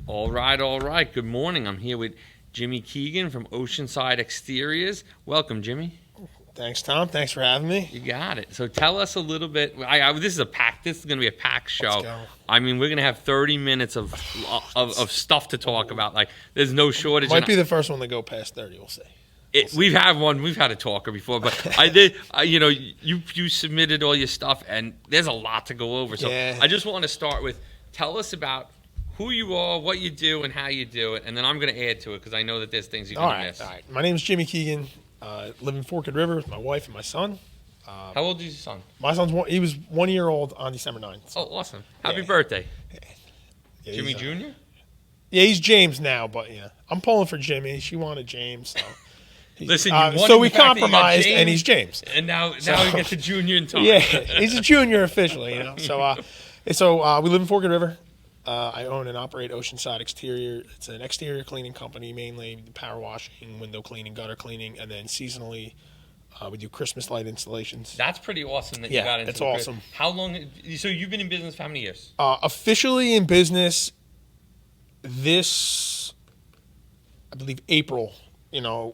All right, all right. Good morning. I'm here with Jimmy Keegan from Oceanside Exteriors. Welcome, Jimmy. Thanks, Tom. Thanks for having me. You got it. So tell us a little bit. This is going to be a packed show. Let's go. I mean, we're going to have 30 minutes of stuff to talk about. Like, there's no shortage. Might be the first one to go past 30. We'll see. We've had a talker before, but you submitted all your stuff, and there's a lot to go over. So Yeah. I just want to start with, tell us about who you are, what you do, and how you do it, and then I'm going to add to it because I know that there's things you're going to miss. All right. My name is Jimmy Keegan. Live in Forked River with my wife and my son. How old is your son? My son's he was 1 year old on December 9th. So. Oh, awesome. Happy birthday. Yeah, Jimmy Jr.? Yeah, he's James now, but yeah. I'm pulling for Jimmy. She wanted James, so... Listen, so we compromised, and he's James. And now we get the junior in time. Yeah, he's a junior officially, So we live in Forked River. I own and operate Oceanside Exterior. It's an exterior cleaning company, mainly power washing, window cleaning, gutter cleaning, and then seasonally we do Christmas light installations. That's pretty awesome that you got into it's awesome. How long? So you've been in business for how many years? Officially in business this, I believe, April.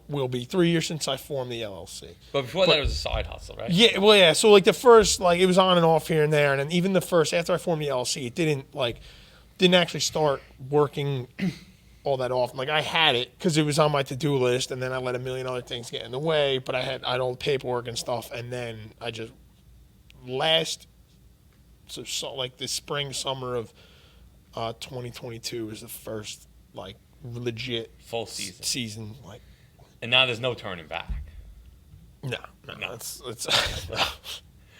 Will be 3 years since I formed the LLC. But before that, it was a side hustle, right? Yeah, well, yeah. So like the first, it was on and off here and there, and then even the first after I formed the LLC, it didn't actually start working all that often. Like I had it because it was on my to-do list, and then I let a million other things get in the way. But I had all the paperwork and stuff, and then I just the spring summer of 2022 is the first legit full season. And now there's no turning back. No. It's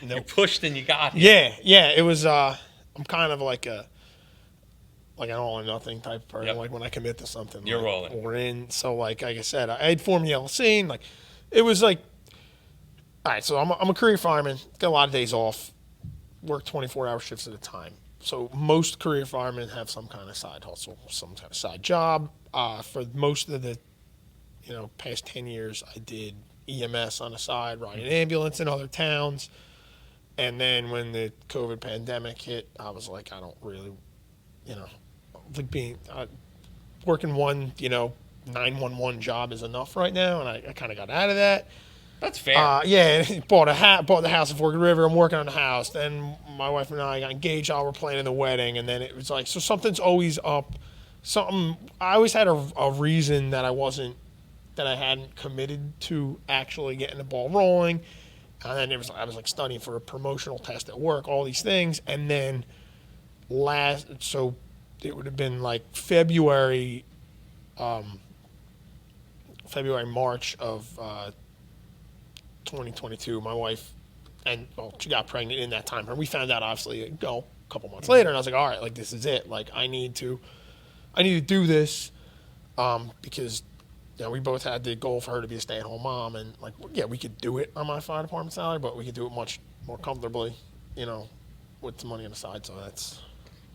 no. You pushed and you got here. Yeah. It was. I'm kind of like an all or nothing type of person. Yep. Like when I commit to something, you're rolling. We're in. So like I said, I had formed the LLC. And it was all right. So I'm a career fireman. Got a lot of days off. Work 24-hour shifts at a time. So most career firemen have some kind of side hustle, some kind of side job. For most of the past 10 years, I did EMS on the side, riding an ambulance in other towns. And then when the COVID pandemic hit, I was like, I don't really, working one, 911 job is enough right now. And I kind of got out of that. That's fair. Bought the house in Forked River. I'm working on the house. Then my wife and I got engaged while we're planning the wedding. And then it was so something's always up. I always had a reason that I hadn't committed to actually getting the ball rolling. And then I was studying for a promotional test at work, all these things. And then so it would have been February, March of 2022. My wife, she got pregnant in that time. And we found out obviously a couple months later. And I was like, all right, this is it. I need to do this because we both had the goal for her to be a stay-at-home mom, and we could do it on my fire department salary, but we could do it much more comfortably, with the money on the side. So that's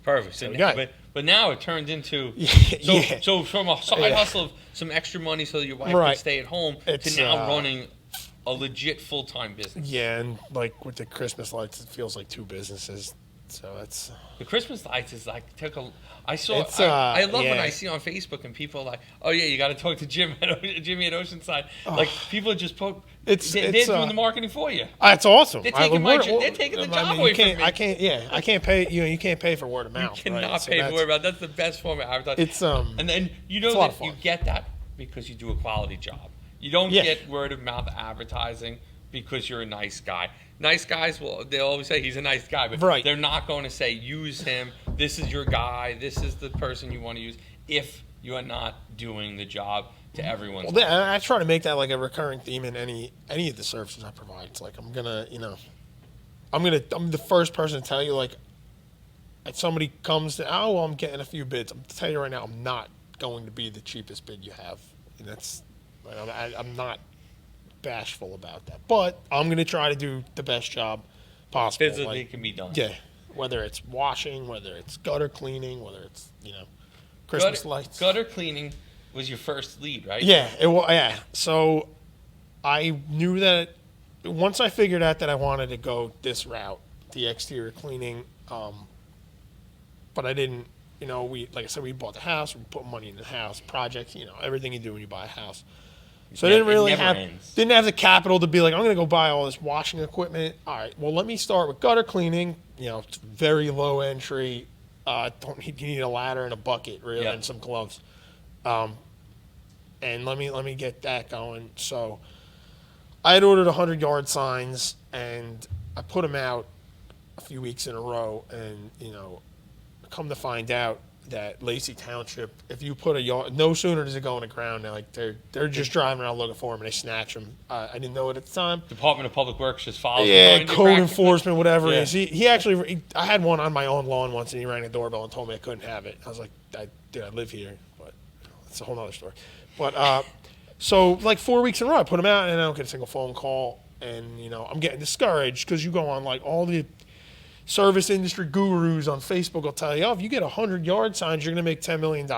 perfect. So but now it turned into so from a side hustle of some extra money so that your wife can stay at home to now running a legit full-time business. Yeah, and with the Christmas lights, it feels like two businesses. So that's the Christmas lights is I love when I see on Facebook and people are like, oh yeah, you got to talk to Jimmy at Oceanside. People are just they're doing the marketing for you. It's awesome. They're taking they're taking the job away from me. I can't pay. You can't pay for word of mouth. You cannot pay for word of mouth. That's the best form of advertising. It's and then you get that because you do a quality job. You don't get word of mouth advertising because you're a nice guy. Nice guys, they'll always say he's a nice guy, but they're not going to say use him. This is your guy. This is the person you want to use if you are not doing the job to everyone's. Well, I try to make that a recurring theme in any of the services I provide. It's I'm the first person to tell you if somebody comes to I'm getting a few bids. I'm tell you right now, I'm not going to be the cheapest bid you have, and that's I'm not bashful about that, but I'm going to try to do the best job possible. Physically can be done. Yeah, whether it's washing, whether it's gutter cleaning, whether it's Christmas lights. Gutter cleaning was your first lead, right? Yeah, yeah. So I knew that once I figured out that I wanted to go this route, the exterior cleaning, but I didn't like I said, we bought the house. We put money in the house, projects, everything you do when you buy a house. So I didn't really didn't have the capital to be like, I'm going to go buy all this washing equipment. All right, well, let me start with gutter cleaning. It's very low entry. You need a ladder and a bucket, really, and some gloves. And let me get that going. So I had ordered 100-yard signs, and I put them out a few weeks in a row, and come to find out that Lacey Township, if you put a yard, no sooner does it go on the ground, they're just driving around looking for them, and they snatch them. I didn't know it at the time. Department of Public Works just follows. Yeah, code enforcement, whatever it is. He actually, I had one on my own lawn once, and he rang the doorbell and told me I couldn't have it. I was like, I live here, but it's a whole other story. But so like 4 weeks in a row, I put them out, and I don't get a single phone call, and I'm getting discouraged because you go on like all the service industry gurus on Facebook will tell you, if you get 100-yard signs, you're going to make $10 million.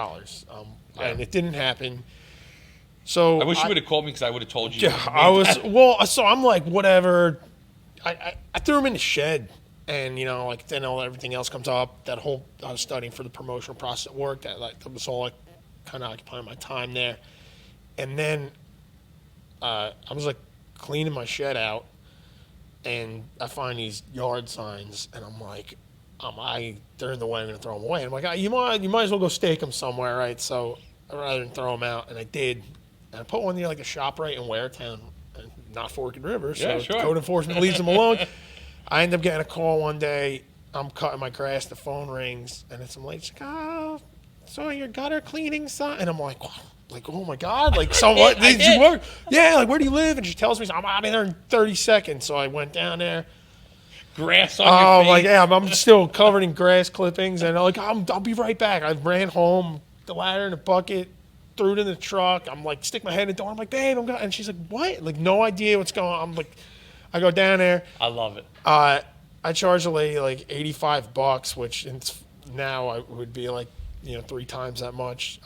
And it didn't happen. So I wish you would have called me because I would have told you. Yeah, so I'm like, whatever. I threw them in the shed, and then everything else comes up. I was studying for the promotional process at work. That was all kind of occupying my time there. And then I was like cleaning my shed out. And I find these yard signs, and I'm like, they're in the way, I'm going to throw them away. And I'm like, you might as well go stake them somewhere, right? So rather than throw them out, and I did. And I put one near like a ShopRite in Waretown, not Forked River, so code enforcement leaves them alone. I end up getting a call one day. I'm cutting my grass, the phone rings, and it's some lady. She's like, so your gutter cleaning sign? And I'm like, what? Like, oh my God, like, so what did you work? Yeah, like, where do you live? And she tells me, I'm out of there in 30 seconds. So I went down there. Grass on your face. Like, yeah, I'm still covered in grass clippings. And I'm like, I'll be right back. I ran home, the ladder in a bucket, threw it in the truck. I'm like, stick my head in the door. I'm like, babe, I'm going. And she's like, what? Like, no idea what's going on. I'm like, I go down there. I love it. I charge a lady like $85, which now I would be like, 3 times that much.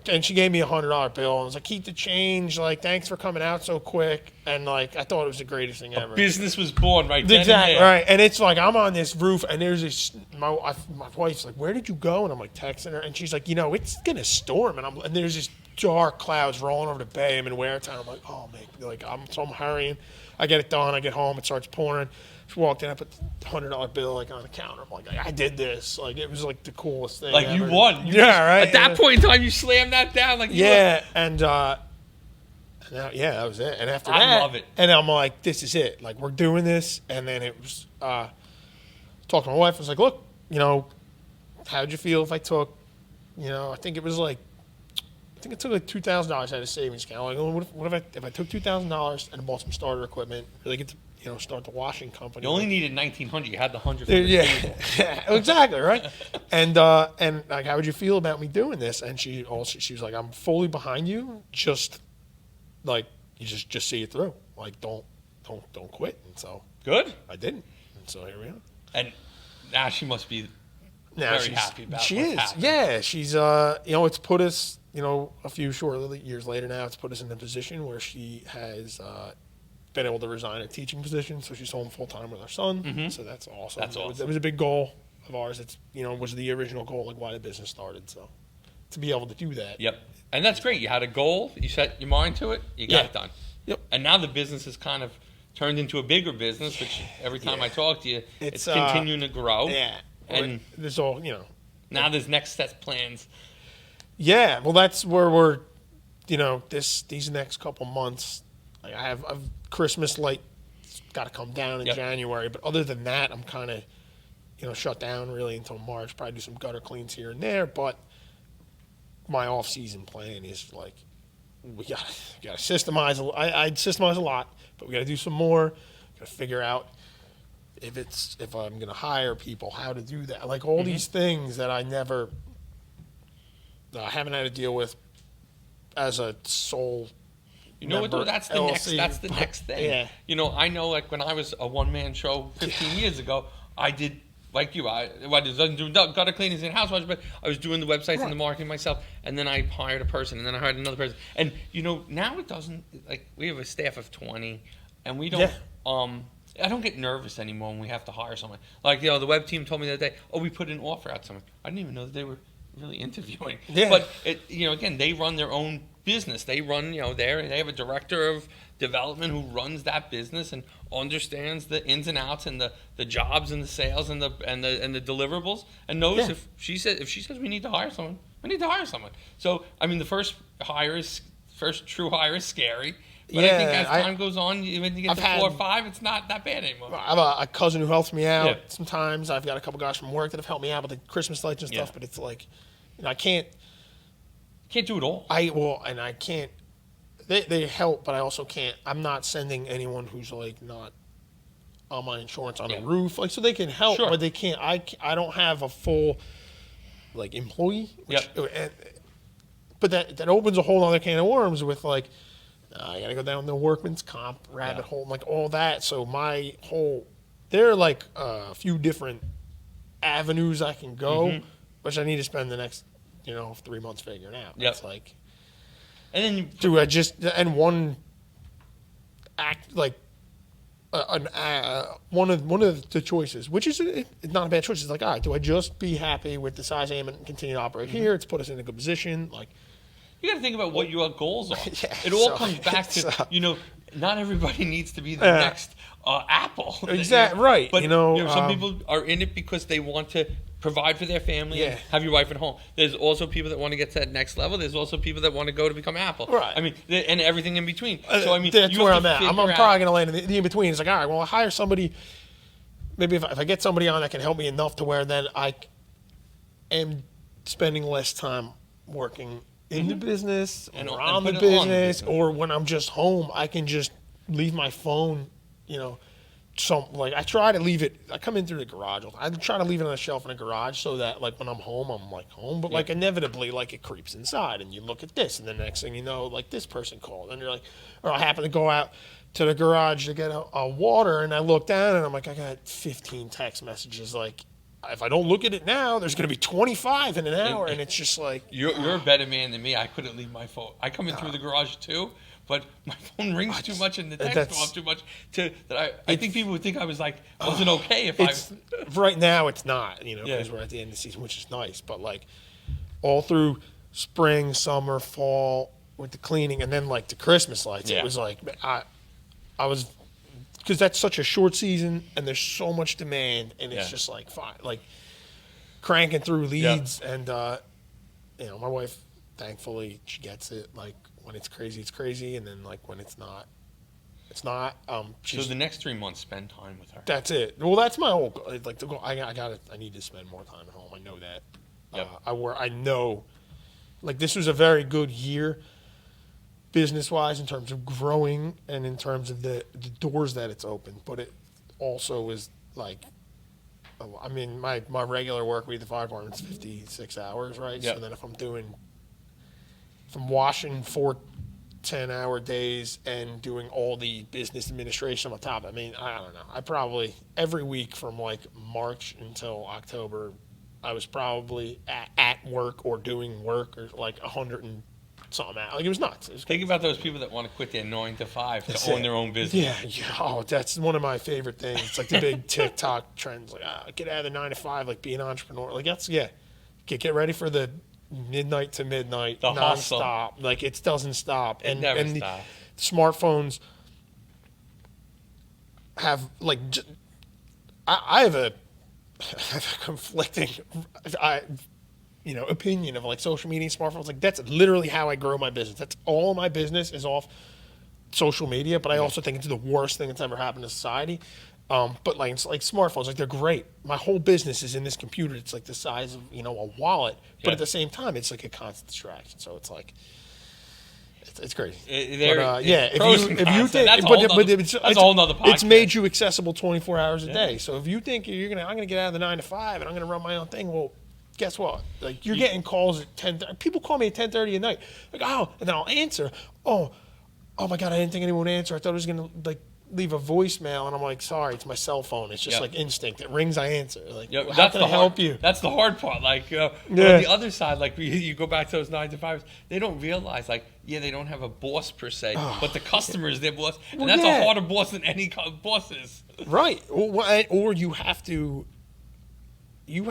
And she gave me $100 bill, and I was like, keep the change. Like, thanks for coming out so quick. And like, I thought it was the greatest thing ever. Business was born right then. Exactly, right. And it's like, I'm on this roof, and there's this, my wife's like, where did you go? And I'm like texting her, and she's like, it's gonna storm, and there's this dark clouds rolling over the bay. I'm in Waretown. I'm like, oh man, like I'm hurrying. I get it done. I get home. It starts pouring. She walked in. I put the $100 bill like on the counter. I'm like, I did this. Like, it was like the coolest thing. Like ever. You won. Right. At that point in time, you slammed that down. Like and that was it. And after that, I love it. And I'm like, this is it. Like, we're doing this. And then it was talking to my wife. I was like, look, how'd you feel if I took, I think it was like. I think it took like $2,000 out of savings account. Like, what if I took $2,000 and bought some starter equipment, really get to start the washing company. You only needed 1,900. You had the 100. Exactly right. And like, how would you feel about me doing this? And she was like, I'm fully behind you. Just like you just see it through. Like don't quit. And so good. I didn't. And so here we are. And now she must be very happy about. She is. Happened. Yeah. She's it's put us. A few short years later now, it's put us in a position where she has been able to resign a teaching position, so she's home full time with her son. Mm-hmm. So that's awesome. That's awesome. It was a big goal of ours. It's was the original goal, like why the business started. So to be able to do that. Yep. And that's great. You had a goal. You set your mind to it. You got it done. Yep. And now the business has kind of turned into a bigger business, which every time I talk to you, it's continuing to grow. Yeah. And there's all Now there's next step plans. Yeah, well, that's where we're, these next couple months. Like I've Christmas light got to come down in January, but other than that, I'm kind of, shut down really until March. Probably do some gutter cleans here and there, but my off-season plan is like we got to systemize. I systemize a lot, but we got to do some more. Got to figure out if I'm going to hire people, how to do that. Like all these things that I never. I haven't had to deal with as a sole. That's the next thing. Yeah. I know like when I was a one-man show 15 years ago, I did like you. I wasn't doing gutter cleanings and housewash, but I was doing the websites and the marketing myself. And then I hired a person, and then I hired another person. And now it doesn't like we have a staff of 20, and we don't I don't get nervous anymore when we have to hire someone. Like, the web team told me the other day, we put an offer out to someone. I didn't even know that they were really interviewing. Yeah. But, again, they run their own business. They run, they have a director of development who runs that business and understands the ins and outs and the jobs and the sales and the deliverables, and knows if she says we need to hire someone, we need to hire someone. So, I mean, the first true hire is scary. But I think as time goes on, when you get to 4 or 5, it's not that bad anymore. I have a cousin who helps me out sometimes. I've got a couple guys from work that have helped me out with the Christmas lights and stuff. But it's like, I can't do it all. I can't. They help, but I also can't. I'm not sending anyone who's like not on my insurance on a roof, like, so they can help, but they can't. I don't have a full like employee. But that opens a whole other can of worms with like. I got to go down the workman's comp rabbit hole, like all that. So there are like a few different avenues I can go, which I need to spend the next, 3 months figuring out. Yep. It's like, and then one act like one of the choices, which is it's not a bad choice. It's like, all right, do I just be happy with the size I am and continue to operate here? It's put us in a good position, like. You got to think about what your goals are. It all comes back to, not everybody needs to be the next Apple. Exactly, right. But, some people are in it because they want to provide for their family and have your wife at home. There's also people that want to get to that next level. There's also people that want to go to become Apple. Right. I mean, and everything in between. So, I mean, that's where I'm at. I'm probably going to land in the in-between. It's like, all right, well, I'll hire somebody. Maybe if I get somebody on that can help me enough to where then I am spending less time working in the business or on the business, or when I'm just home, I can just leave my phone, I try to leave it, I come in through the garage. I try to leave it on a shelf in the garage so that like when I'm home, I'm like home, but like inevitably like it creeps inside and you look at this and the next thing you know, like this person called and you're like, or I happen to go out to the garage to get a water and I look down and I'm like, I got 15 text messages like, if I don't look at it now, there's going to be 25 in an hour, and it's just like... You're a better man than me. I couldn't leave my phone. I come in through the garage, too, but my phone rings too much and the text go off too much that I think people would think I was like, wasn't okay if I... Right now, it's not, because we're at the end of the season, which is nice, but like all through spring, summer, fall, with the cleaning, and then like the Christmas lights, it was like, I was... Because that's such a short season, and there's so much demand, and it's just like fine, like cranking through leads, and my wife, thankfully, she gets it. Like when it's crazy, it's crazy, and then like when it's not, it's not. So the next 3 months, spend time with her. That's it. Well, that's my whole goal. Like the goal. I need to spend more time at home. I know that. I know, like this was a very good year. Business-wise, in terms of growing and in terms of the doors that it's opened, but it also is like, I mean, my regular work week at the fire department is 56 hours, right? Yep. So then if I'm washing 4 10-hour days and doing all the business administration on top, I mean, I don't know. I probably every week from like March until October, I was probably at work or doing work or like 100 and something out. Like it was nuts. Think about those people that want to quit their 9 to 5 to own their own business. Yeah. Oh, that's one of my favorite things. It's like the big TikTok trends. Like, get out of the 9 to 5. Like, be an entrepreneur. Like that's get ready for the midnight to midnight, the nonstop. Hustle. Like it doesn't stop. It never stops. The smartphones have like. I have a conflicting. Opinion of like social media and smartphones. Like that's literally how I grow my business. That's all my business is off social media, but I also think it's the worst thing that's ever happened to society. But like it's like smartphones, like they're great. My whole business is in this computer. It's like the size of, a wallet, but at the same time, it's like a constant distraction. So it's like, it's crazy. If you think, that's a whole nother podcast. It's made you accessible 24 hours a day. So if you think I'm going to get out of the 9 to 5 and I'm going to run my own thing, well, guess what? Like you're getting calls at 10. People call me at 10:30 at night. Like, and then I'll answer. Oh my God, I didn't think anyone would answer. I thought it was gonna like leave a voicemail, and I'm like, sorry, it's my cell phone. It's just like instinct. It rings, I answer. Like, how can I help you? That's the hard part. Like, on the other side, like you go back to those 9 to 5s, they don't realize, like, they don't have a boss per se, but the customer is their boss, and that's a harder boss than any boss is. Right. Or you have to you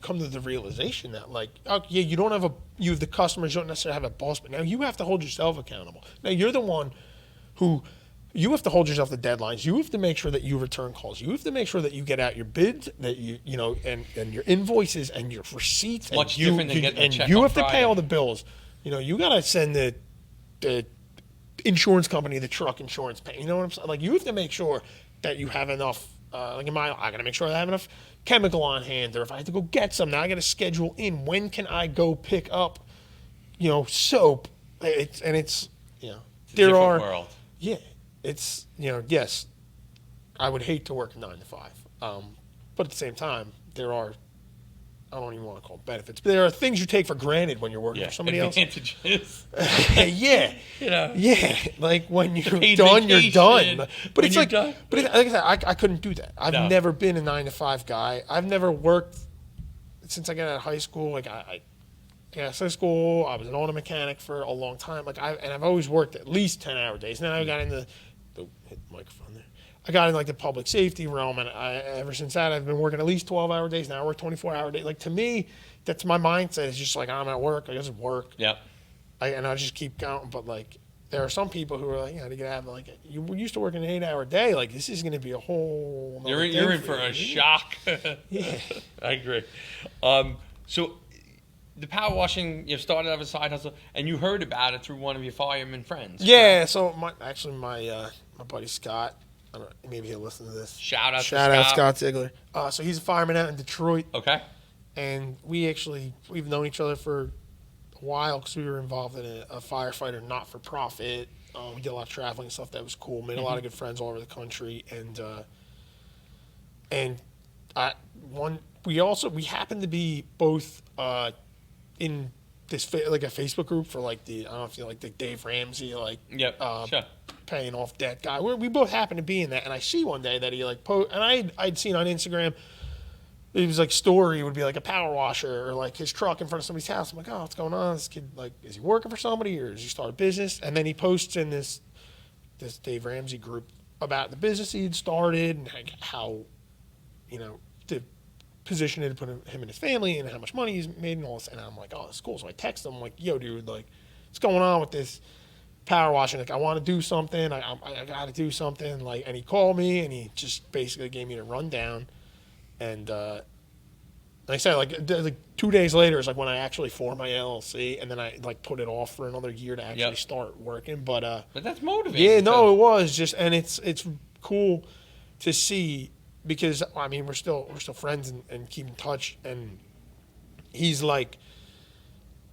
come to the realization that, like, you don't have you have the customers, you don't necessarily have a boss, but now you have to hold yourself accountable. Now you're the one who you have to hold yourself to deadlines. You have to make sure that you return calls. You have to make sure that you get out your bids, that you know, and your invoices and your receipts. Much different than getting a check on Friday. You have to pay all the bills. You know, you gotta send the insurance company the truck insurance pay. You know what I'm saying? Like, you have to make sure that you have enough. Like I gotta make sure I have enough chemical on hand, or if I have to go get some, now I gotta schedule in when can I go pick up, you know, soap. It's you know, there are world. Yeah, it's, you know, yes, I would hate to work 9 to 5, but at the same time, there are, I don't even want to call it benefits, but there are things you take for granted when you're working for somebody else. Advantages. Yeah. You know. Yeah. Like, when you're done, you're done. But it's like, done. But like I said, I couldn't do that. I've never been a 9 to 5 guy. I've never worked since I got out of high school. Like, I got out of high school. I was an auto mechanic for a long time. Like, I've always worked at least 10-hour days. And then I got into hit the microphone there. I got in, like, the public safety realm, and ever since that, I've been working at least 12-hour days. Now I work 24-hour days. Like, to me, that's my mindset. It's just like, I'm at work. I just work. Yeah. And I just keep counting. But, like, there are some people who are like, you know, they can have, like, you used to work an 8-hour day. Like, this is going to be a whole. You're in for a shock. Yeah. I agree. So the power washing, you started as a side hustle, and you heard about it through one of your fireman friends. Yeah. Right? So my buddy Scott. I don't know, maybe he'll listen to this. Shout out Scott Ziegler. So he's a fireman out in Detroit. Okay. And we've known each other for a while because we were involved in a firefighter not-for-profit. We did a lot of traveling and stuff. That was cool. Made a lot of good friends all over the country. We happened to be both in this like a Facebook group for, like, I don't know if you like the Dave Ramsey, like, sure, paying off debt guy. We both happened to be in that, and I see one day that he, like, and I'd seen on Instagram, it was like story would be like a power washer or like his truck in front of somebody's house. I'm like, oh, what's going on? This kid, like, is he working for somebody or does he start a business? And then he posts in this Dave Ramsey group about the business he had started and how, you know, the position it had put him and his family and how much money he's made and all this. And I'm like, oh, that's cool. So I text him, like, yo, dude, like, what's going on with this power washing? Like, I want to do something. I got to do something. Like, and he called me and he just basically gave me the rundown. And like I said, like 2 days later is like when I actually formed my LLC, and then I, like, put it off for another year to actually start working. But that's motivating. Yeah, no, it was just, and it's cool to see because I mean we're still friends and keep in touch, and he's like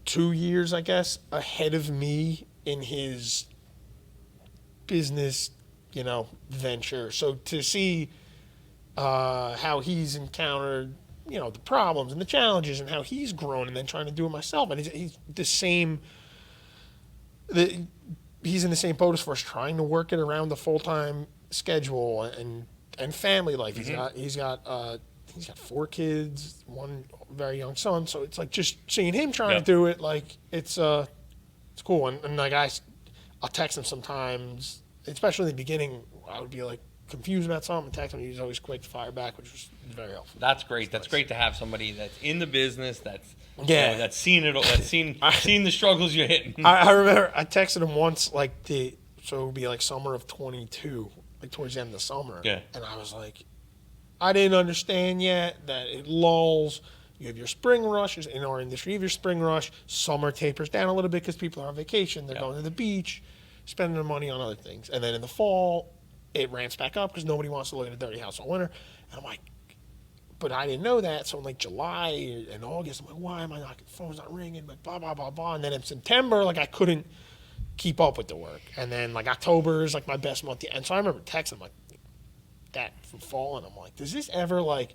2 years, I guess, ahead of me in his business, you know, venture. So to see how he's encountered, you know, the problems and the challenges and how he's grown and then trying to do it myself. And he's the same, he's in the same boat as far as trying to work it around the full-time schedule and family life. Mm-hmm. He's got 4 kids, 1 very young son. So it's like just seeing him trying to do it, like it's cool. And like I'll text him sometimes, especially in the beginning, I would be like, confused about something, text him. He's always quick to fire back, which was very helpful. That's great. That's great to have somebody that's in the business, that's that's seen it, that's seen the struggles you're hitting. I remember I texted him once, like so it would be like summer of 22, like towards the end of the summer. Yeah. And I was like, I didn't understand yet that it lulls. You have your spring rush in our industry. You have your spring rush. Summer tapers down a little bit because people are on vacation. They're going to the beach, spending their money on other things, and then in the fall, it ramps back up because nobody wants to look at a dirty house all winter. And I'm like, but I didn't know that. So in like July and August, I'm like, why am I not, the phone's not ringing, like blah, blah, blah, blah. And then in September, like I couldn't keep up with the work. And then like October is like my best month. And so I remember texting like that from fall. And I'm like, does this ever like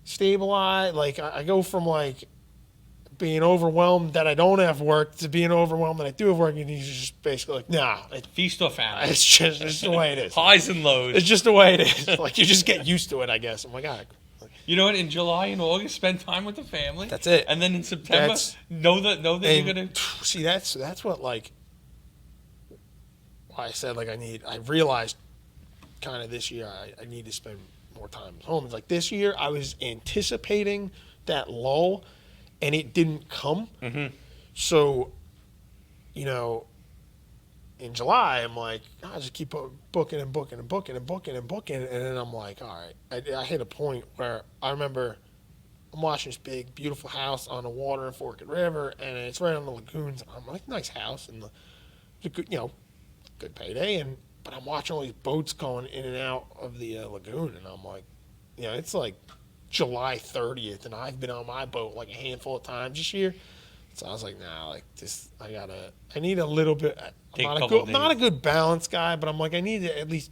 stabilize? Like I go from like being overwhelmed that I don't have work to being overwhelmed that I do have work, and he's just basically like, nah. Feast or famine. It's just the way it is. Highs and lows. It's just the way it is. Like, you just get used to it, I guess. I'm like, all right. You know what? In July and August, spend time with the family. That's it. And then in September, know that you're gonna. See, that's what, like, why I said, like, I realized kind of this year I need to spend more time at home. It's like this year I was anticipating that lull, and it didn't come. Mm-hmm. So, you know, in July, I'm like, I just keep booking, and then I'm like, all right. I hit a point where I remember I'm watching this big, beautiful house on the water in Forked River, and it's right on the lagoons. I'm like, nice house, and it's a good, good payday, but I'm watching all these boats going in and out of the lagoon, and I'm like, it's like July 30th, and I've been on my boat like a handful of times this year. So I was like, nah, like this, I need a little bit. I'm not a good balance guy, but I'm like, I need to at least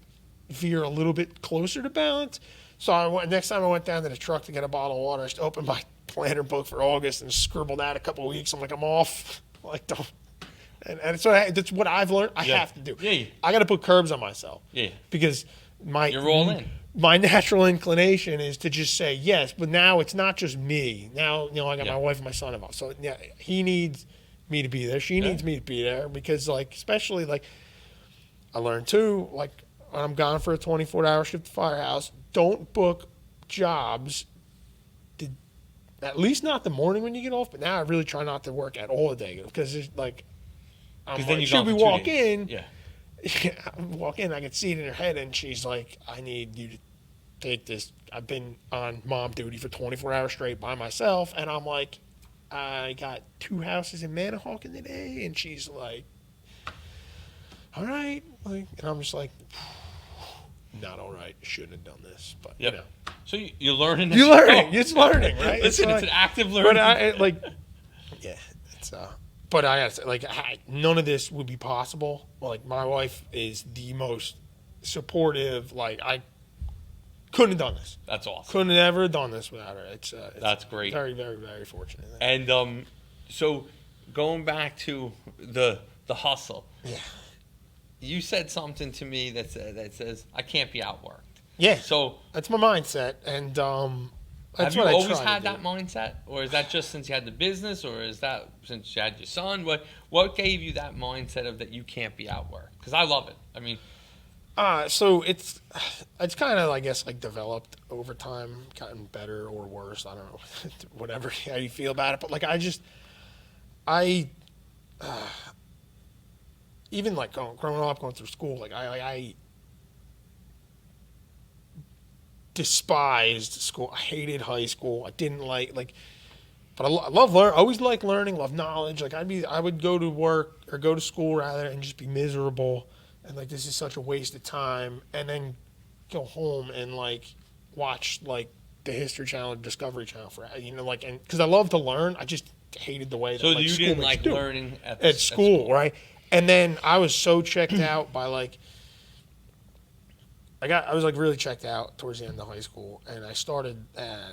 veer a little bit closer to balance. So next time I went down to the truck to get a bottle of water, I just opened my planner book for August and scribbled out a couple of weeks. I'm like, I'm off. Like, don't. And so that's what I've learned. I have to do. Yeah. I got to put curbs on myself. Yeah. Because you're all in. My natural inclination is to just say yes, but now it's not just me. Now, I got my wife and my son involved. So yeah, he needs me to be there. She needs me to be there because, like, especially, like, I learned too, like, when I'm gone for a 24-hour shift at Firehouse, don't book jobs, at least not the morning when you get off, but now I really try not to work at all day because it's like, should we walk in? Yeah. Walk in, I can see it in her head, and she's like, I need you to take this. I've been on mom duty for 24 hours straight by myself, and I'm like, I got 2 houses in Manahawkin today, and she's like, all right. Like, and I'm just like, not all right. Shouldn't have done this, but So you're learning. You're learning. It's learning, right? Listen, it's an active learning. But it's But I gotta say, like, none of this would be possible. Like, my wife is the most supportive. Like, I couldn't have done this. That's awesome. Couldn't have ever done this without her. It's that's great. Very, very, very fortunate. And so going back to the hustle. Yeah. You said something to me that says I can't be outworked. Yeah. So that's my mindset, and that's have you what always I had that mindset, or is that just since you had the business, or is that since you had your son? What gave you that mindset of that you can't be outworked? Because I love it. I mean, so it's kind of, I guess, like, developed over time, gotten better or worse. I don't know, whatever how you feel about it. But, like, even, like, growing up, going through school, like, I despised school. I hated high school. I didn't like, but I love learning. I always liked learning, love knowledge. Like, I would go to work or go to school rather and just be miserable and like, this is such a waste of time, and then go home and like watch like the History Channel, or Discovery Channel for like, and because I love to learn, I just hated the way that. So like, you didn't like learning at school, right? And then I was so checked out by like. I was like really checked out towards the end of high school, and I started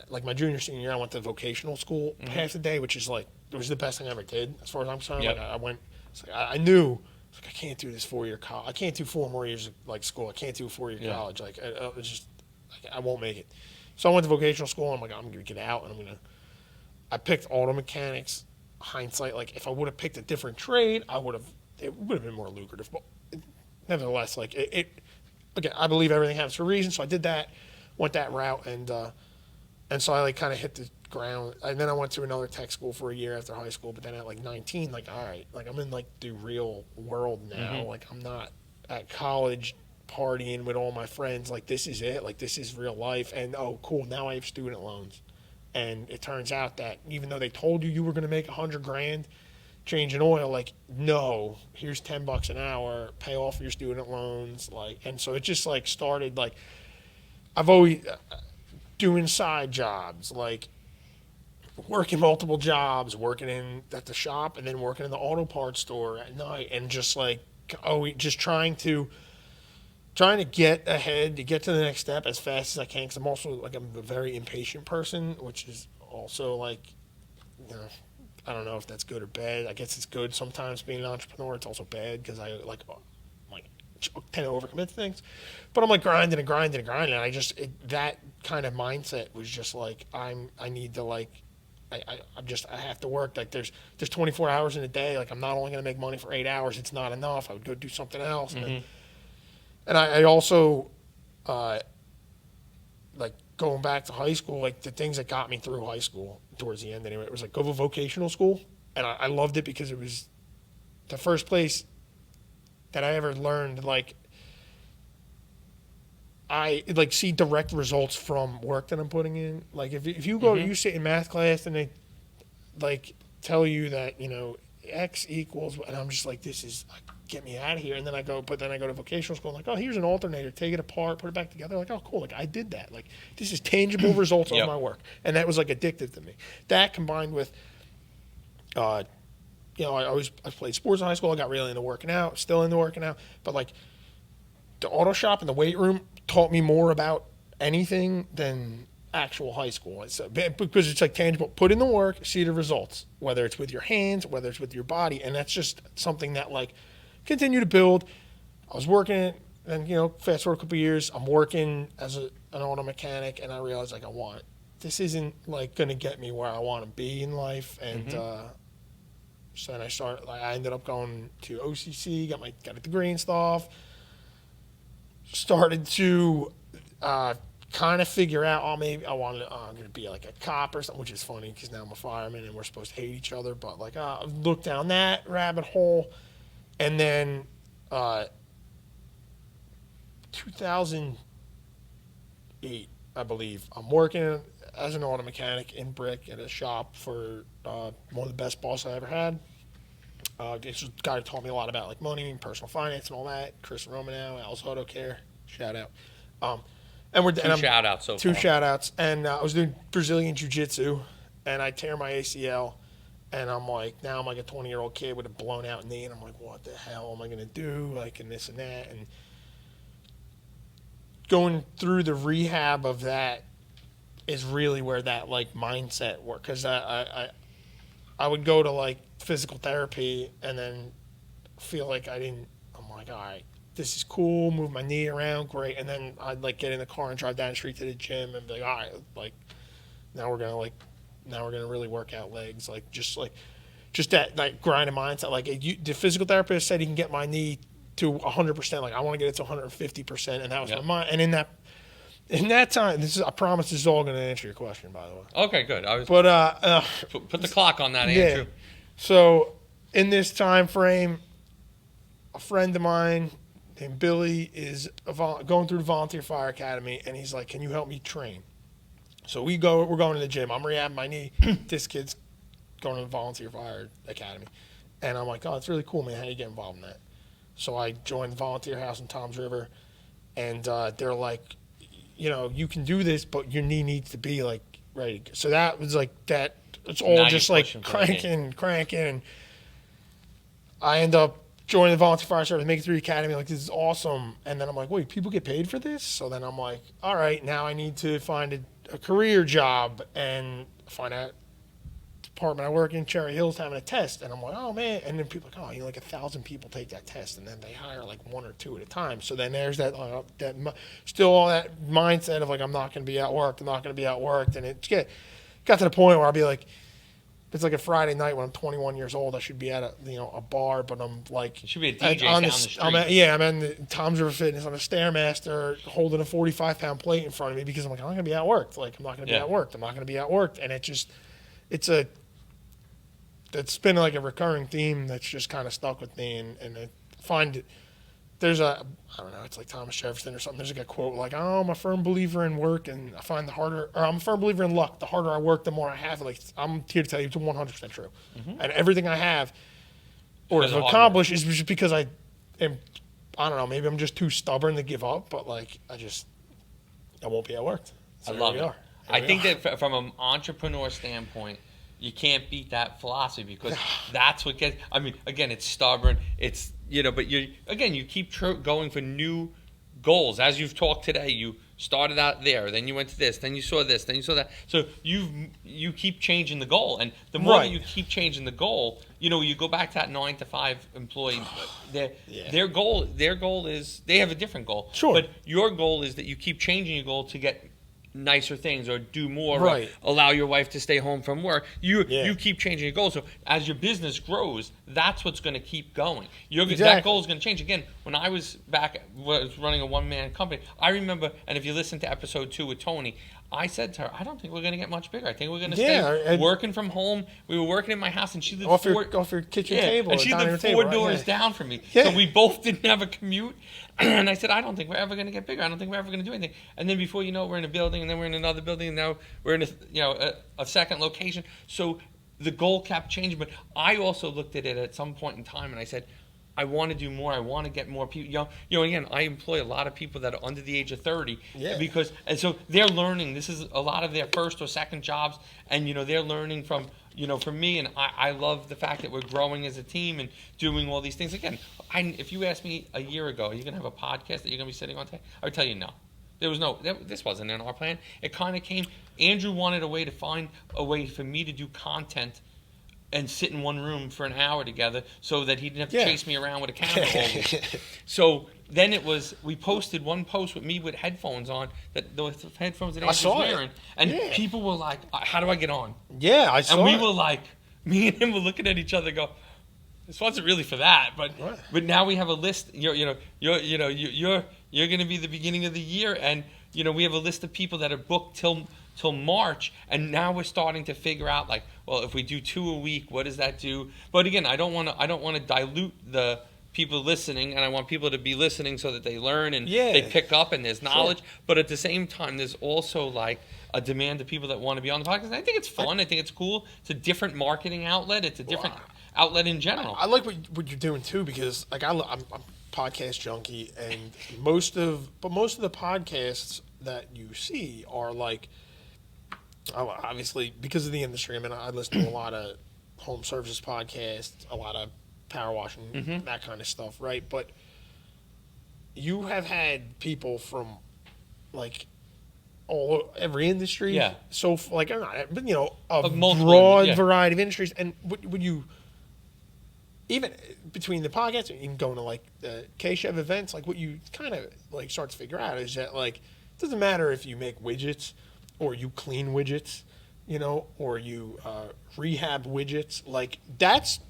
like my senior year. I went to vocational school half the day, which is like, it was the best thing I ever did as far as I'm concerned. Yep. Like, I went, I knew, I can't do this 4-year college. I can't do 4 more years of like school. I can't do a 4-year college. Like, it's just, I won't make it. So I went to vocational school. And I'm like, I'm gonna get out, and I picked auto mechanics. Hindsight, like, if I would have picked a different trade, it would have been more lucrative. But nevertheless, like again, I believe everything happens for a reason, so I did that, went that route, and so I like kind of hit the ground. And then I went to another tech school for a year after high school. But then at like 19, like, all right, like, I'm in like the real world now. Like, I'm not at college partying with all my friends. Like, this is it. Like, this is real life. And oh, cool, now I have student loans. And it turns out that even though they told you were going to make $100,000 changing oil, like, no, here's $10 an hour, pay off your student loans, like, and so it just like started like, I've always doing side jobs, like working multiple jobs, working at the shop, and then working in the auto parts store at night, and just like, just trying to get ahead, to get to the next step as fast as I can, because I'm also like, I'm a very impatient person, which is also like, I don't know if that's good or bad. I guess it's good sometimes being an entrepreneur. It's also bad because I tend to overcommit to things. But I'm like grinding and grinding and grinding. And that kind of mindset was just like I need to like I have to work. Like there's 24 hours in a day. Like I'm not only going to make money for 8 hours. It's not enough. I would go do something else. Mm-hmm. And I also like going back to high school, like the things that got me through high school towards the end anyway, it was like go to vocational school. And I loved it because it was the first place that I ever learned, like, I like see direct results from work that I'm putting in. Like if you go, you sit in math class and they like tell you that, you know, X equals, and I'm just like, this is, get me out of here. And then I go to vocational school, and like, oh, here's an alternator, take it apart, put it back together. Like, oh, cool. Like I did that. Like this is tangible results of my work. And that was like addictive to me. That combined with, you know, I played sports in high school. I got really into working out, still into working out. But like the auto shop and the weight room taught me more about anything than actual high school. Because it's like tangible. Put in the work, see the results, whether it's with your hands, whether it's with your body. And that's just something that like continue to build. I was working, and, you know, fast forward a couple of years, I'm working as an auto mechanic, and I realized like this isn't like going to get me where I want to be in life. And so then I ended up going to OCC, got a degree and stuff. Started to kind of figure out, maybe I'm going to be like a cop or something, which is funny because now I'm a fireman and we're supposed to hate each other. But like, look down that rabbit hole. And then 2008, I believe, I'm working as an auto mechanic in brick at a shop for one of the best bosses I ever had. This guy who taught me a lot about like money, personal finance, and all that. Chris Romanow, Al's Auto Care, shout out. Two shout outs. And I was doing Brazilian Jiu-Jitsu, and I tear my ACL, and I'm like, now I'm like a 20-year-old kid with a blown out knee, and I'm like, what the hell am I gonna do? Like, and this and that, and going through the rehab of that is really where that like mindset worked, because I would go to like physical therapy and then feel like I'm like, all right, this is cool, move my knee around, great. And then I'd like get in the car and drive down the street to the gym and be like, all right, like now we're gonna really work out legs, like just that like grind of mindset. Like the physical therapist said he can get my knee to 100%. Like I want to get it to 150%, and that was my mind. And in that time, I promise this is all going to answer your question, by the way. Okay, good. Put the clock on that, Andrew. Yeah. So in this time frame, a friend of mine named Billy is going through the Volunteer Fire Academy, and he's like, can you help me train? So we're going to the gym. I'm rehabbing my knee. This kid's going to the Volunteer Fire Academy. And I'm like, oh, it's really cool, man. How do you get involved in that? So I joined the Volunteer House in Toms River, and they're like, you know, you can do this, but your knee needs to be like ready. So that was like that. It's all now just like cranking. And I end up joining the Volunteer Fire Service, making it through the academy. Like, this is awesome. And then I'm like, wait, people get paid for this? So then I'm like, all right, now I need to find a career job and find out department I work in, Cherry Hill's having a test. And I'm like, oh man. And then people are like, oh, you know, like 1,000 people take that test, and then they hire like one or two at a time. So then there's that still all that mindset of like, I'm not going to be outworked. And it got to the point where I'll be like, it's like a Friday night when I'm 21 years old. I should be at a bar, but I'm like, you should be a DJ down the street. I'm in the Toms River Fitness on a Stairmaster holding a 45-pound plate in front of me because I'm like, I'm not going to be outworked. Like, I'm not going to be outworked. And it's been like a recurring theme that's just kind of stuck with me. And I find there's I don't know, it's like Thomas Jefferson or something. There's like a quote like, oh, I'm a firm believer in work, and I find I'm a firm believer in luck. The harder I work, the more I have. Like, I'm here to tell you it's 100% true. Mm-hmm. And everything I have or have accomplished is just because I don't know, maybe I'm just too stubborn to give up, but like, I won't be outworked. So I love it. I think that from an entrepreneur standpoint, you can't beat that philosophy, because that's what gets. I mean, again, it's stubborn. It's, but you keep going for new goals. As you've talked today, you started out there, then you went to this, then you saw this, then you saw that. So you keep changing the goal, and the more that you keep changing the goal, you go back to that 9 to 5 employee. Their goal is they have a different goal. Sure. But your goal is that you keep changing your goal to get nicer things or do more, right. Or allow your wife to stay home from work. You keep changing your goals. So as your business grows, that's what's going to keep going. That goal is going to change. Again, when I was running a one-man company, I remember, and if you listen to episode 2 with Tony, I said to her, I don't think we're going to get much bigger. I think we're going to stay working from home. We were working in my house, and she lived off your kitchen table. And she lived 4 doors down from me. Yeah. So we both didn't have a commute. And I said, I don't think we're ever going to get bigger. I don't think we're ever going to do anything. And then before you know it, we're in a building, and then we're in another building, and now we're in a second location. So the goal kept changing. But I also looked at it at some point in time, and I said, I want to do more. I want to get more people. Again, I employ a lot of people that are under the age of 30 and so they're learning. This is a lot of their first or second jobs, and they're learning from me. And I love the fact that we're growing as a team and doing all these things. Again, if you asked me a year ago, are you gonna have a podcast that you're gonna be sitting on today? I would tell you no. There was this wasn't in our plan. It kind of came. Andrew wanted a way to find a way for me to do content and sit in one room for an hour together so that he didn't have to chase me around with a camera all week. So then we posted one post with me with headphones on, that the headphones that Andrew's wearing, and people were like, how do I get on? Yeah, I saw it. And we were like, me and him were looking at each other and go, this wasn't really for that, but now we have a list. You're going to be the beginning of the year, and we have a list of people that are booked till March, and now we're starting to figure out, like, well, if we do 2 a week, what does that do? But again, I don't want to dilute the people listening, and I want people to be listening so that they learn and they pick up and there's knowledge. Sure. But at the same time, there's also like a demand of people that want to be on the podcast. And I think it's fun. I think it's cool. It's a different marketing outlet. It's a different outlet in general. I like what you're doing too, because like I'm a podcast junkie, and most of the podcasts that you see are like, obviously because of the industry. I mean, I listen to a lot of home services podcasts, a lot of power washing, that kind of stuff, right? But you have had people from like every industry, so like a broad variety of industries. And would you, even between the podcasts and even going to like the K-Chev events, like what you kind of like start to figure out is that like it doesn't matter if you make widgets or you clean widgets, or you rehab widgets. Like that's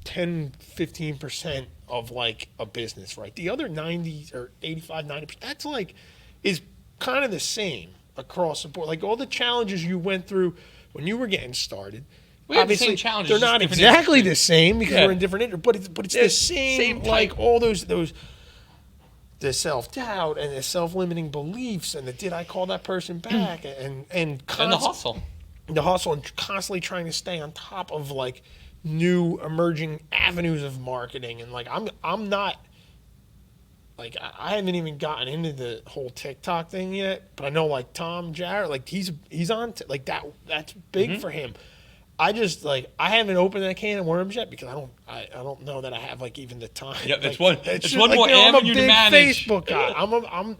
10-15% of like a business, right? The other 90 or 85-90%, that's like is kind of the same across the board. Like all the challenges you went through when you were getting started. Obviously, the same challenges, they're not exactly the same because we're in different industries, but it's the same like all those the self-doubt and the self-limiting beliefs and the did I call that person back and the hustle. The hustle and constantly trying to stay on top of like new emerging avenues of marketing. And like I'm not like I haven't even gotten into the whole TikTok thing yet, but I know like Tom Jarrett, like he's on like that's big for him. I just like I haven't opened that can of worms yet because I don't know that I have like even the time. Yeah, like, it's one more avenue to manage. Facebook guy.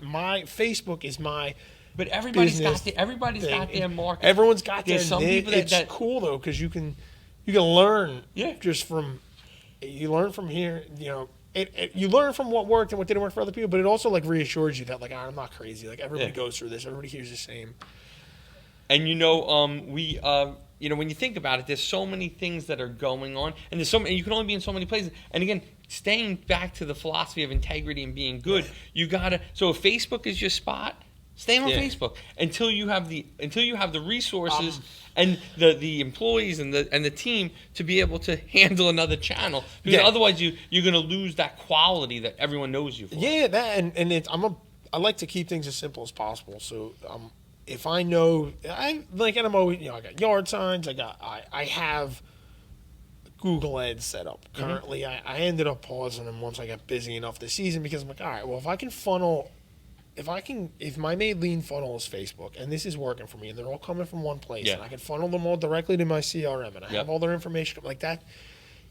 My Facebook is my. But everybody's got their market. Everyone's got their niche. It's cool though because you can learn just from you learn from here. You learn from what worked and what didn't work for other people, but it also like reassures you that like I'm not crazy. Like everybody goes through this. Everybody hears the same. And when you think about it, there's so many things that are going on, and there's you can only be in so many places. And again, staying back to the philosophy of integrity and being good, you gotta. So if Facebook is your spot, stay on Facebook until you have the resources and the employees and the team to be able to handle another channel. Because otherwise, you're gonna lose that quality that everyone knows you for. Yeah, that and it's I like to keep things as simple as possible. So if I know, and I'm always, I got yard signs. I have Google Ads set up. Currently, I ended up pausing them once I got busy enough this season because I'm like, all right, well, if my main lead funnel is Facebook and this is working for me and they're all coming from one place and I can funnel them all directly to my CRM and I have all their information like that,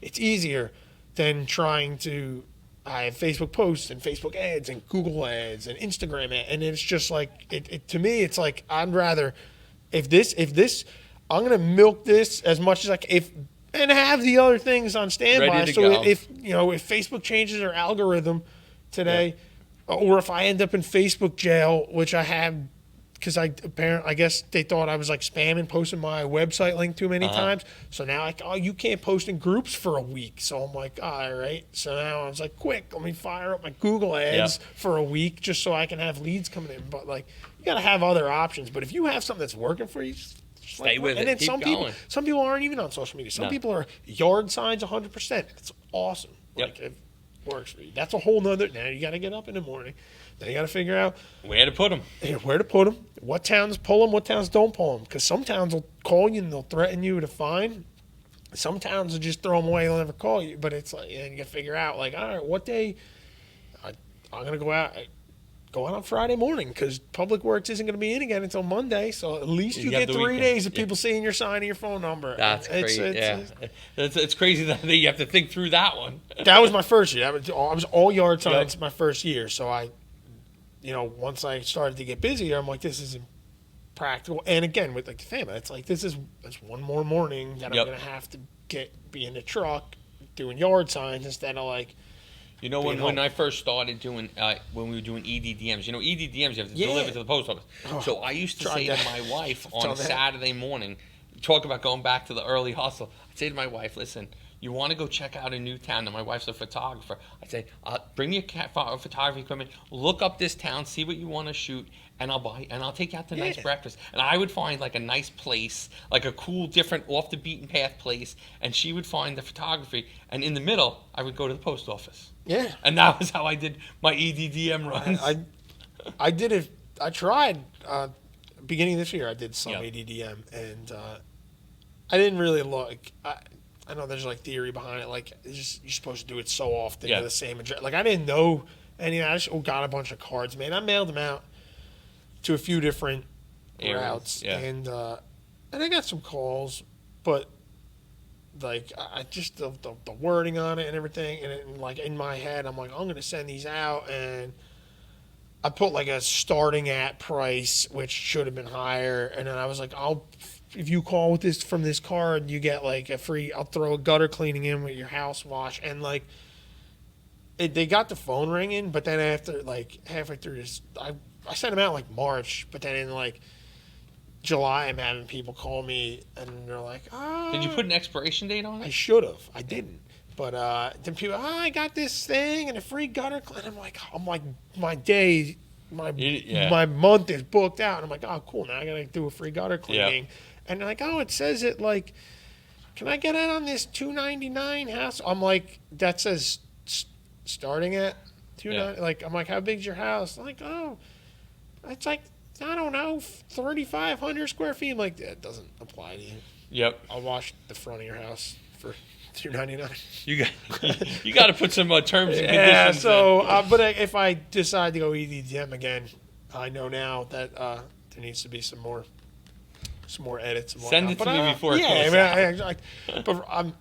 it's easier than trying to, I have Facebook posts and Facebook ads and Google ads and Instagram ads, and it's just like to me, it's like I'd rather if this I'm gonna milk this as much as I can, and have the other things on standby. So if Facebook changes their algorithm today, or if I end up in Facebook jail, which I have. Because I guess they thought I was like spamming, posting my website link too many times. So now you can't post in groups for a week. So I'm like, all right. So now I was like, quick, let me fire up my Google ads for a week just so I can have leads coming in. But like, you got to have other options. But if you have something that's working for you, just stay with it. And then Keep some people aren't even on social media. Some people are yard signs 100%. It's awesome. Like it works for you. That's a whole nother. Now you got to get up in the morning. Then you got to figure out where to put them. What towns pull them, what towns don't pull them. Because some towns will call you and they'll threaten you to fine. Some towns will just throw them away. They'll never call you. But it's like, and you got to figure out, like, all right, what day I'm going to go out on Friday morning because Public Works isn't going to be in again until Monday. So at least you get 3 days of people seeing your sign and your phone number. That's crazy. It's crazy that you have to think through that one. That was my first year. I was all yard signs my first year. So once I started to get busier, I'm like, this isn't practical. And again, with like the family, it's like that's one more morning that I'm going to have to be in the truck doing yard signs instead of like. When I first started doing, when we were doing EDDMs, EDDMs you have to deliver to the post office. So I used to say to my wife on a Saturday morning, talk about going back to the early hustle. I'd say to my wife, listen, you want to go check out a new town, and my wife's a photographer. I'd say, bring your photography equipment, look up this town, see what you want to shoot, and I'll take you out to a nice breakfast. And I would find like a nice place, like a cool, different, off the beaten path place, and she would find the photography, and in the middle, I would go to the post office. Yeah. And that was how I did my EDDM runs. I did it. I tried beginning of this year. I did some EDDM, and I didn't really look. I know there's like theory behind it. Like you're supposed to do it so often to the same address. Like I didn't know any. I just got a bunch of cards made. I mailed them out to a few different routes, and I got some calls, but like I just the wording on it and everything, and like in my head, I'm like, I'm gonna send these out, and I put like a starting at price, which should have been higher, and then I was like, if you call with this from this card, you get like a free. I'll throw a gutter cleaning in with your house wash, and like they got the phone ringing, but then after like halfway through this, I sent them out like March, but then in like July, I'm having people call me, and they're like, "Oh." Did you put an expiration date on it? I should have. I didn't. But then people, I got this thing and a free gutter clean. I'm like, my day, my month is booked out. And I'm like, oh, cool. Now I got to do a free gutter cleaning. Yep. And they're like, oh, it says it like, can I get it on this $299 house? I'm like, that says starting at $299. Like, I'm like, how big's your house? I'm like, oh, it's like, I don't know, 3,500 square feet. I'm like, that doesn't apply to you. Yep. I'll wash the front of your house for $299. You got to put some terms and conditions. Yeah. So, but if I decide to go EDDM again, I know now that there needs to be some more edits. And send it to me before it goes out. But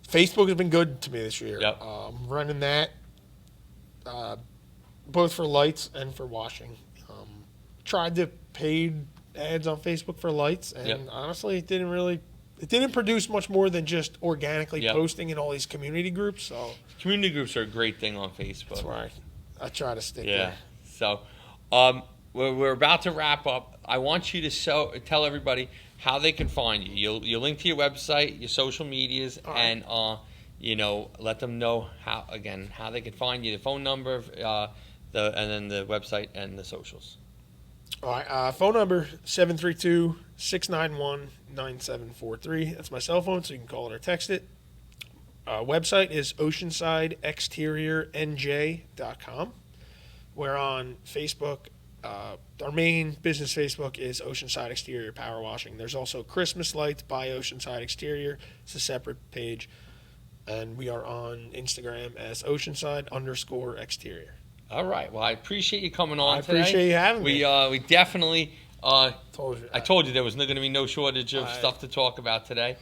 Facebook has been good to me this year. Yep. I'm running that both for lights and for washing. Tried to paid ads on Facebook for lights, and honestly, it didn't produce much more than just organically posting in all these community groups. So community groups are a great thing on Facebook. That's right. I try to stick there. So we're about to wrap up. I want you to tell everybody how they can find you. You'll link to your website, your social medias, and let them know how they can find you, the phone number, and then the website and the socials. All right, phone number 732-691-9743. That's my cell phone, so you can call it or text it. Website is oceansideexteriornj.com. We're on Facebook. Our main business Facebook is Oceanside Exterior Power Washing. There's also Christmas Lights by Oceanside Exterior. It's a separate page. And we are on Instagram as Oceanside_exterior. All right. Well, I appreciate you coming on today. I appreciate you having me. We definitely I told you there was going to be no shortage of stuff to talk about today.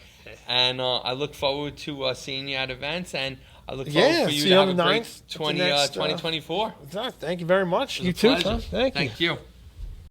And I look forward to seeing you at events. And I look forward for you to have a great 2024. Thank Thank you very much. You too, Tom. Thank you. Thank you.